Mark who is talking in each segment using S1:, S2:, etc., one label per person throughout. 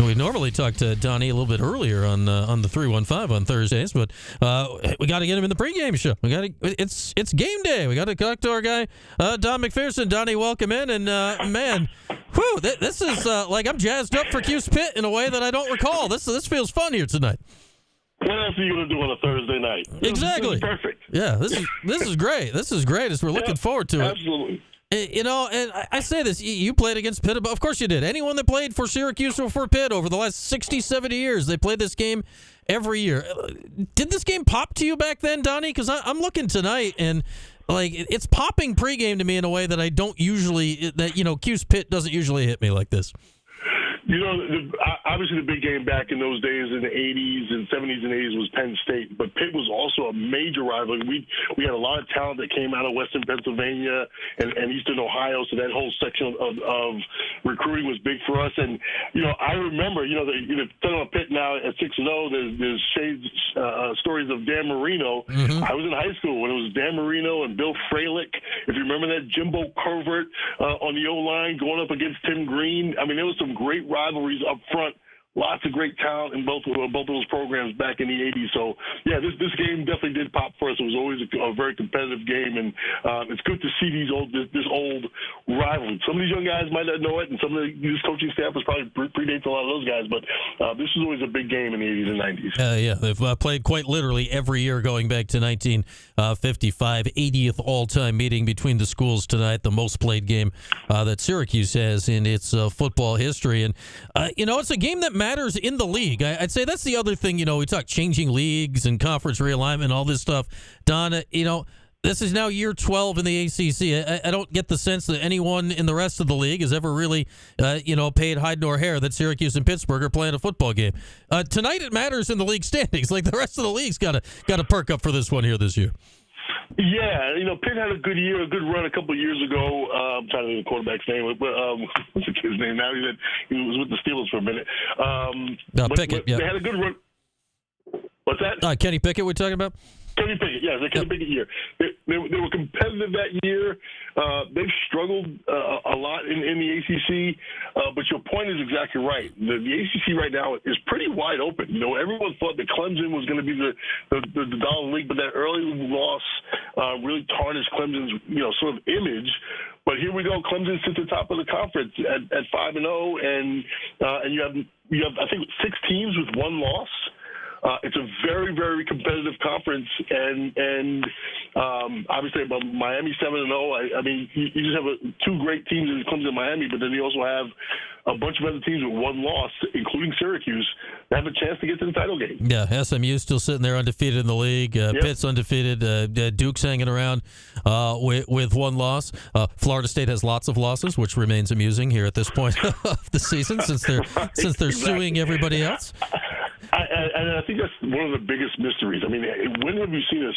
S1: We normally talk to Donnie a little bit earlier on the 315 on Thursdays, but we got to get him in the pregame show. It's game day. We got to talk to our guy Don McPherson. Donnie, welcome in, and man, whew, this is like I'm jazzed up for Syracuse-Pitt in a way that I don't recall. This feels fun here tonight.
S2: What else are you going to do on a Thursday night?
S1: Exactly.
S2: This is perfect.
S1: Yeah, this is great. This is great as we're looking forward to it.
S2: Absolutely.
S1: You know, and I say this, you played against Pitt. Of course you did. Anyone that played for Syracuse or for Pitt over the last 60, 70 years, they played this game every year. Did this game pop to you back then, Donnie? Because I'm looking tonight, and like it's popping pregame to me in a way that I don't usually, Cuse-Pitt doesn't usually hit me like this.
S2: You know, obviously the big game back in those days in the 80s and 70s and 80s was Penn State, but Pitt was also a major rival. We had a lot of talent that came out of Western Pennsylvania and Eastern Ohio, so that whole section of recruiting was big for us. And, I remember, talking about Pitt now at 6-0, there's shades, stories of Dan Marino. Mm-hmm. I was in high school when it was Dan Marino and Bill Fralick. If you remember that, Jimbo Covert on the O-line going up against Tim Green. I mean, there was some great rivalries up front. Lots of great talent in both of those programs back in the 80s. So, yeah, this game definitely did pop for us. It was always a very competitive game, and it's good to see this old rivalry. Some of these young guys might not know it, and some of this coaching staff was probably predates a lot of those guys, but this was always a big game in the 80s and 90s.
S1: Yeah, they've played quite literally every year going back to 1955, 80th all-time meeting between the schools tonight, the most played game that Syracuse has in its football history. And, it's a game that matters in the league. I'd say that's the other thing. We talk changing leagues and conference realignment, all this stuff. Don, this is now year 12 in the ACC. I don't get the sense that anyone in the rest of the league has ever really, paid hide nor hair that Syracuse and Pittsburgh are playing a football game. Tonight it matters in the league standings. Like the rest of the league's got to perk up for this one here this year.
S2: Yeah, Pitt had a good year, a good run a couple of years ago. I'm trying to think of the quarterback's name, but what's the kid's name now? He was with the Steelers for a minute.
S1: Pickett, yeah.
S2: They had a good run. What's that?
S1: Kenny Pickett we're talking about?
S2: Kenny Pickett, yeah, the Kenny Pickett year. They were competitive that year. They've struggled a lot in the ACC, but your point is exactly right. The ACC right now is pretty wide open. Everyone thought that Clemson was going to be the Dollar League, but that early loss really tarnished Clemson's sort of image. But here we go. Clemson sits at the top of the conference at 5-0, and you have I think 6 teams with 1 loss. It's a very, very competitive conference, and obviously Miami 7-0. I mean, you just have 2 great teams in Clemson and Miami, but then you also have a bunch of other teams with 1 loss, including Syracuse, that have a chance to get to the title game.
S1: Yeah, SMU still sitting there undefeated in the league. Yep. Pitt's undefeated. Duke's hanging around with 1 loss. Florida State has lots of losses, which remains amusing here at this point of the season since they're
S2: Exactly.
S1: suing everybody else.
S2: And I think that's one of the biggest mysteries. I mean, when have you seen a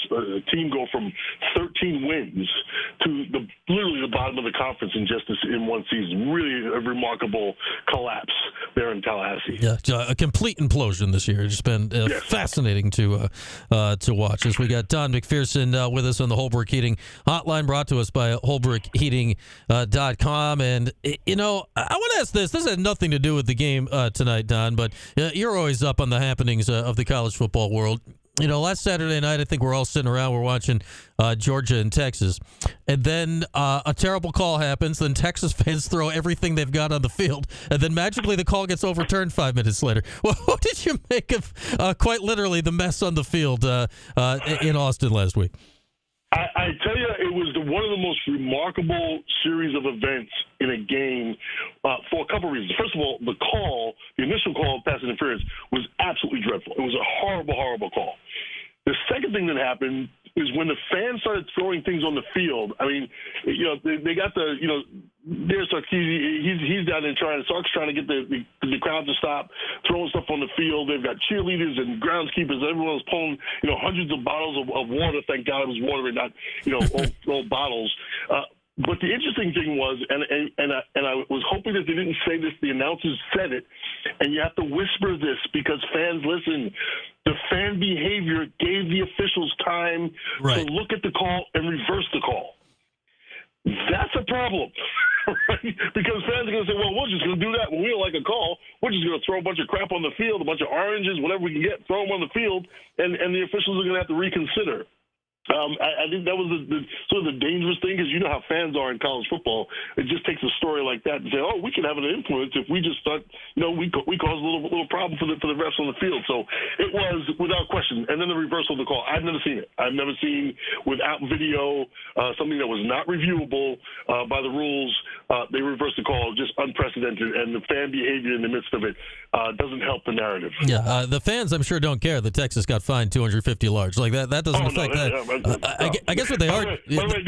S2: team go from 13 wins to literally the bottom of the conference in one season? Really a remarkable collapse there in Tallahassee.
S1: Yeah, a complete implosion this year. It's been fascinating to watch. As we got Don McPherson with us on the Holbrook Heating Hotline, brought to us by HolbrookHeating.com. And, I want to ask this. This had nothing to do with the game tonight, Don, but you're always up on the happenings of the college football world. Last Saturday night, I think we're all sitting around, we're watching Georgia and Texas. And then a terrible call happens. Then Texas fans throw everything they've got on the field. And then magically the call gets overturned 5 minutes later. Well, what did you make of quite literally the mess on the field in Austin last week?
S2: I tell you, it was one of the most remarkable series of events in a game for a couple of reasons. First of all, the initial call of pass interference was absolutely dreadful. It was a horrible, horrible call. The second thing that happened is when the fans started throwing things on the field. I mean, they got there's Sarkisian, he's down there Sark's trying to get the crowd to stop throwing stuff on the field. They've got cheerleaders and groundskeepers. Everyone's pulling, hundreds of bottles of water. Thank God it was water and not, old bottles. But the interesting thing was, and I was hoping that they didn't say this, the announcers said it, and you have to whisper this because fans listen. The fan behavior gave the officials time to look at the call and reverse the call. That's a problem. Right? Because fans are going to say, well, we're just going to do that when we don't like a call. We're just going to throw a bunch of crap on the field, a bunch of oranges, whatever we can get, throw them on the field, and the officials are going to have to reconsider. I think that was the sort of the dangerous thing, because you know how fans are in college football. It just takes a story like that and say, oh, we can have an influence if we just start, we cause a little problem for the refs on the field. So it was without question. And then the reversal of the call. I've never seen it. I've never seen, without video, something that was not reviewable by the rules. They reversed the call, just unprecedented, and the fan behavior in the midst of it doesn't help the narrative.
S1: Yeah, the fans, I'm sure, don't care that Texas got fined $250. Like that doesn't affect that. I guess what they are.
S2: By the way,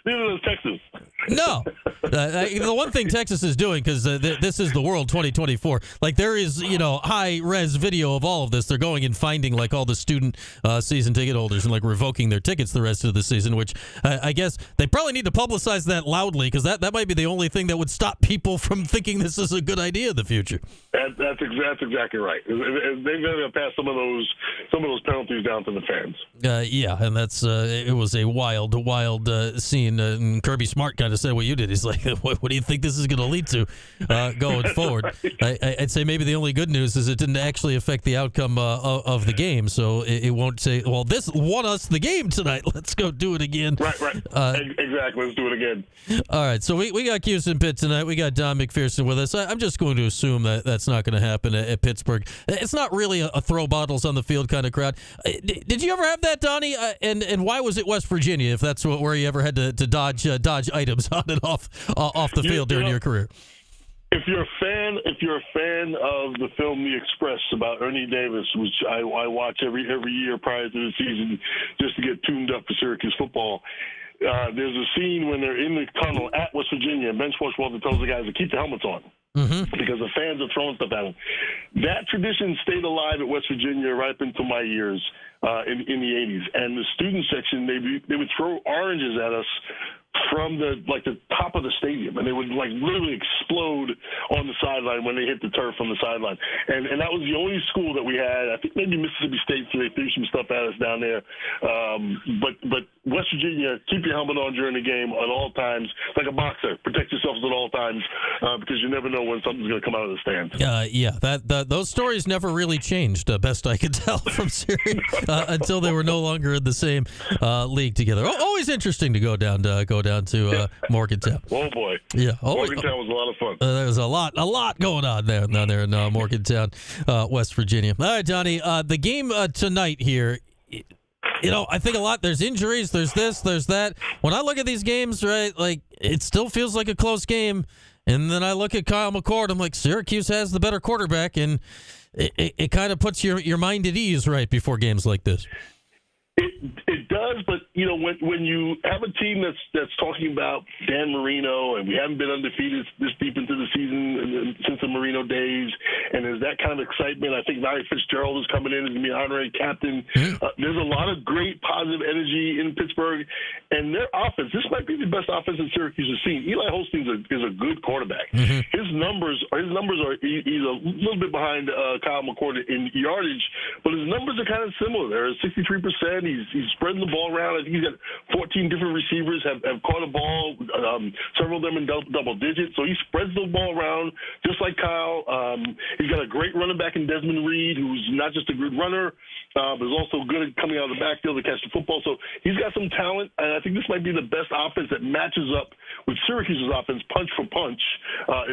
S2: neither does Texas.
S1: No, the one thing Texas is doing, because this is the World 2024. Like, there is high res video of all of this. They're going and finding like all the student season ticket holders and like revoking their tickets the rest of the season. Which I guess they probably need to publicize that loudly, because that might be the only thing that would stop people from thinking this is a good idea in the future.
S2: That's exactly right. They've got to pass some of those penalties down to the fans.
S1: Yeah, and that's it was a wild scene. And Kirby Smart kind of said what you did. He's like, what do you think this is going to lead to going forward? I'd say maybe the only good news is it didn't actually affect the outcome of the game. So it won't say, well, this won us the game tonight. Let's go do it again.
S2: Right. Exactly. Let's do it again.
S1: All right. So we got Syracuse-Pitt tonight. We got Don McPherson with us. I'm just going to assume that that's not going to happen at Pittsburgh. It's not really a throw bottles on the field kind of crowd. Did you ever have that, Donnie? And why was it West Virginia, if that's where you ever had to dodge items on and off the field during your career?
S2: If you're a fan of the film The Express about Ernie Davis, which I watch every year prior to the season just to get tuned up for Syracuse football, there's a scene when they're in the tunnel at West Virginia, and Ben Schwartzwalder tells the guys to keep the helmets on. Mm-hmm. Because the fans are throwing stuff at them. That tradition stayed alive at West Virginia right up until my years in the 80s. And the student section, they would throw oranges at us from the top of the stadium, and they would literally explode on the sideline when they hit the turf on the sideline. And that was the only school that we had. I think maybe Mississippi State, so they threw some stuff at us down there. But West Virginia, keep your helmet on during the game at all times, like a boxer. Protect yourselves at all times because you never know when something's going to come out of the stands. Those stories never really changed, best I could tell, from Syria until they were no longer in the same league together. Always interesting to go down to Morgantown. Oh boy,
S1: yeah.
S2: Morgantown was a lot of fun.
S1: There was a lot going on down there in Morgantown, West Virginia. All right, Donnie. The game tonight here. I think a lot. There's injuries. There's this. There's that. When I look at these games, right, it still feels like a close game. And then I look at Kyle McCord. I'm like, Syracuse has the better quarterback, and it kind of puts your mind at ease right before games like this.
S2: It does, but when you have a team that's talking about Dan Marino, and we haven't been undefeated this deep into the season since the Marino days, and there's that kind of excitement. I think Larry Fitzgerald is coming in as going to be an honorary captain. There's a lot of great positive energy in Pittsburgh, and their offense. This might be the best offense that Syracuse has seen. Eli Holstein is a good quarterback. Mm-hmm. His numbers are he's a little bit behind Kyle McCord in yardage, but his numbers are kind of similar. They're 63%. He's spreading the ball around. I think he's got 14 different receivers have caught a ball, several of them in double digits. So he spreads the ball around just like Kyle. He's got a great running back in Desmond Reed, who's not just a good runner, but is also good at coming out of the backfield to catch the football. So he's got some talent, and I think this might be the best offense that matches up with Syracuse's offense, punch for punch,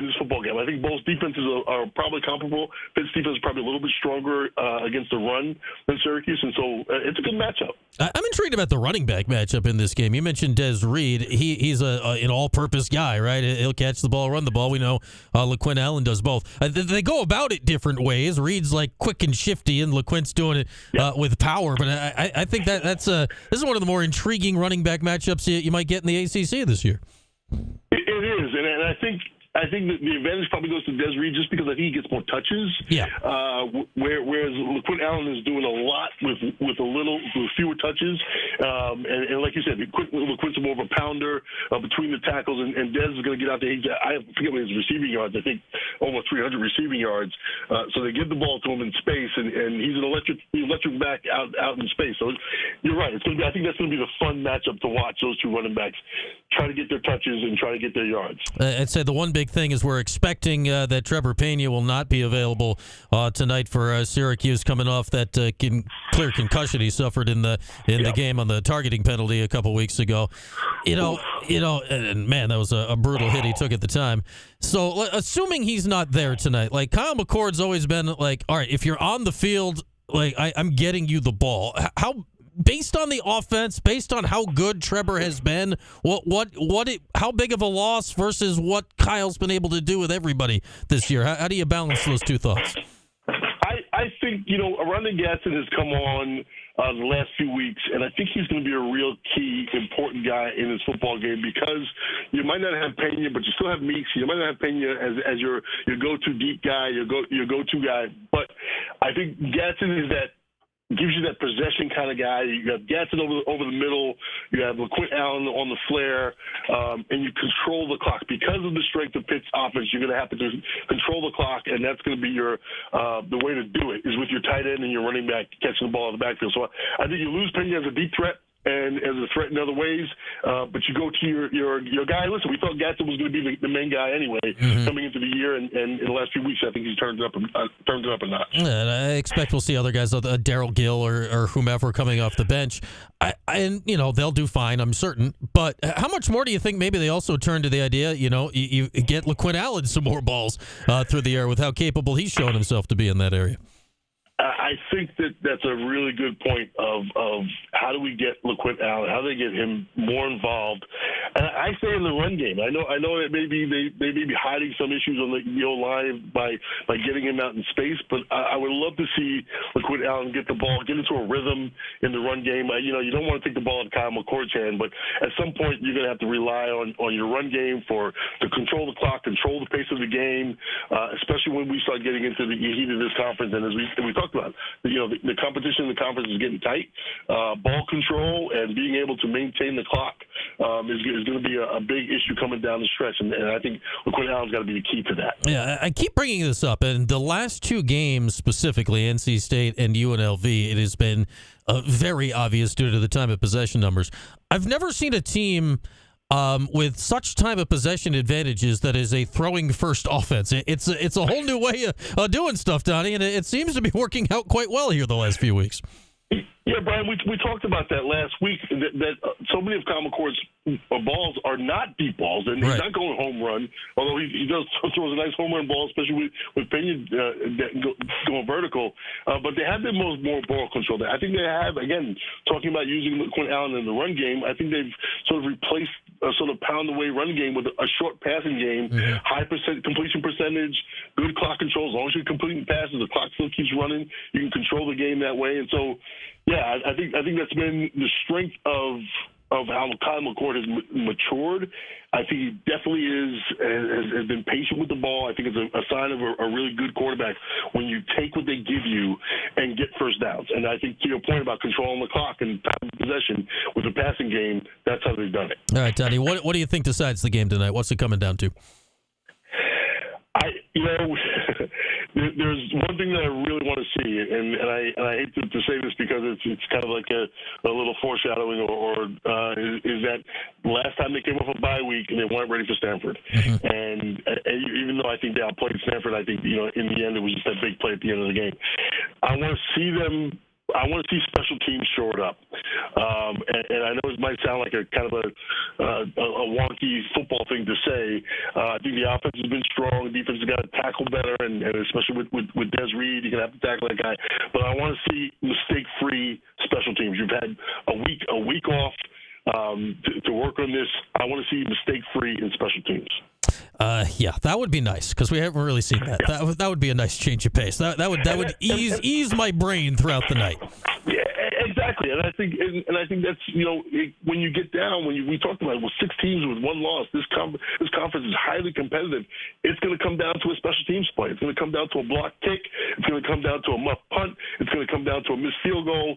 S2: in this football game. I think both defenses are probably comparable. Pitt's defense is probably a little bit stronger against the run than Syracuse, and so it's a good matchup.
S1: I'm intrigued about the running back matchup in this game. You mentioned Des Reed. He's an all-purpose guy, right? He'll catch the ball, run the ball. We know LaQuinn Allen does both. They go about it different ways. Reed's quick and shifty, and LaQuinn's doing it with power. But I think this is one of the more intriguing running back matchups you might get in the ACC this year.
S2: It is, and I think that the advantage probably goes to Des Reed just because I think he gets more touches. Yeah. Whereas LaQuinn Allen is doing a lot with fewer touches. And like you said, LaQuinn's more of a pounder between the tackles, and Des is going to get out there. I forget what his receiving yards. I think almost 300 receiving yards. So they give the ball to him in space, and he's an electric back out in space. So you're right. I think that's going to be the fun matchup to watch, those two running backs. try to get their touches and try to get their yards.
S1: I'd say the one big thing is we're expecting that Trevor Pena will not be available tonight for Syracuse, coming off that clear concussion he suffered in the game on the targeting penalty a couple weeks ago. And man, that was a brutal hit he took at the time. So assuming he's not there tonight, like Kyle McCord's always been like, all right, if you're on the field, like I'm getting you the ball. Based on the offense, based on how good Trevor has been, how big of a loss versus what Kyle's been able to do with everybody this year? How do you balance those two thoughts?
S2: I think, Rondon Gatson has come on the last few weeks, and I think he's going to be a real key, important guy in this football game because you might not have Pena, but you still have Meeks. You might not have Pena as your go-to deep guy, your go-to guy. But I think Gatson is that gives you that possession kind of guy. You have Gatson over the middle. You have LaQuint Allen on the flare, and you control the clock. Because of the strength of Pitt's offense, you're going to have to control the clock, and that's going to be your the way to do it is with your tight end and your running back catching the ball in the backfield. So I think you lose Pena as a deep threat and as a threat in other ways, but you go to your guy. Listen, we thought Gatson was going to be the main guy anyway coming into the year, and in the last few weeks, I think he's turned it up a notch.
S1: Yeah, and I expect we'll see other guys, Darryl Gill or whomever, coming off the bench. And they'll do fine, I'm certain. But how much more do you think maybe they also turn to the idea, you get LaQuint Allen some more balls through the air with how capable he's shown himself to be in that area?
S2: I think that's a really good point of how do we get LaQuint Allen, how do they get him more involved. And I say in the run game, I know that maybe they may be hiding some issues on the O-line by getting him out in space, but I would love to see LaQuint Allen get the ball, get into a rhythm in the run game. You don't want to take the ball out of Kyle McCord's hand, but at some point you're going to have to rely on your run game to control the clock, control the pace of the game, especially when we start getting into the heat of this conference. And as we talked about, the competition in the conference is getting tight. Ball control and being able to maintain the clock is going to be a big issue coming down the stretch, and I think LaQuint Allen's got to be the key to that. Yeah,
S1: I keep bringing this up, and the last two games specifically, NC State and UNLV, it has been very obvious due to the time of possession numbers. I've never seen a team with such time of possession advantages that is a throwing first offense. It's a whole new way of doing stuff, Donnie, and it seems to be working out quite well here the last few weeks.
S2: Yeah, Brian, we talked about that last week, that so many of Kyle McCord's balls are not deep balls, and he's not going home run, although he does throws a nice home run ball, especially with Pena going vertical. But they have been more ball control. I think they have, again, talking about using LaQuint Allen in the run game, I think they've sort of replaced a sort of pound-away run game with a short passing game, high completion percentage, good clock control. As long as you're completing passes, the clock still keeps running. You can control the game that way. And so, yeah, I think that's been the strength of how Kyle McCord has matured. I think he definitely has been patient with the ball. I think it's a sign of a really good quarterback when you take what they give you and get first downs. And I think to your point about controlling the clock and time of possession with the passing game, that's how they've done it.
S1: All right, Donnie, what do you think decides the game tonight? What's it coming down to?
S2: There's one thing that I really want to see, and I hate to say this because it's kind of like a little foreshadowing, is that last time they came off a bye week and they weren't ready for Stanford, and even though I think they outplayed Stanford, I think in the end it was just that big play at the end of the game. I want to see special teams shored up, and I know it might sound like a kind of a wonky football thing to say. I think the offense has been strong, the defense has got to tackle better, and especially with Des Reed, you're gonna have to tackle that guy. But I want to see mistake-free special teams. You've had a week off to work on this. I want to see mistake-free in special teams.
S1: Yeah, that would be nice because we haven't really seen that. Yeah. That would be a nice change of pace. That would ease my brain throughout the night.
S2: Yeah, exactly. And I think that's when you get down, we talked about it, with 6 teams with 1 loss, this conference is highly competitive. It's going to come down to a special teams play. It's going to come down to a block kick. It's going to come down to a muff punt. It's going to come down to a missed field goal.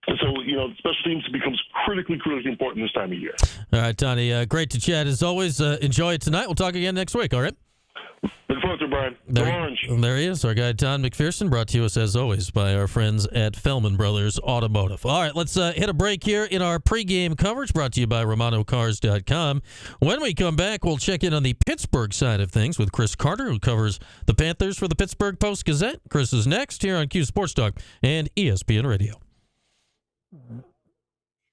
S2: And so, special teams becomes critically important this time of year.
S1: All right, Donnie, great to chat as always. Enjoy it tonight. We'll talk again next week, all right?
S2: forth, Brian. Go Orange.
S1: There he is, our guy Don McPherson, brought to us as always by our friends at Fellman Brothers Automotive. All right, let's hit a break here in our pregame coverage, brought to you by RomanoCars.com. When we come back, we'll check in on the Pittsburgh side of things with Chris Carter, who covers the Panthers for the Pittsburgh Post-Gazette. Chris is next here on Q Sports Talk and ESPN Radio.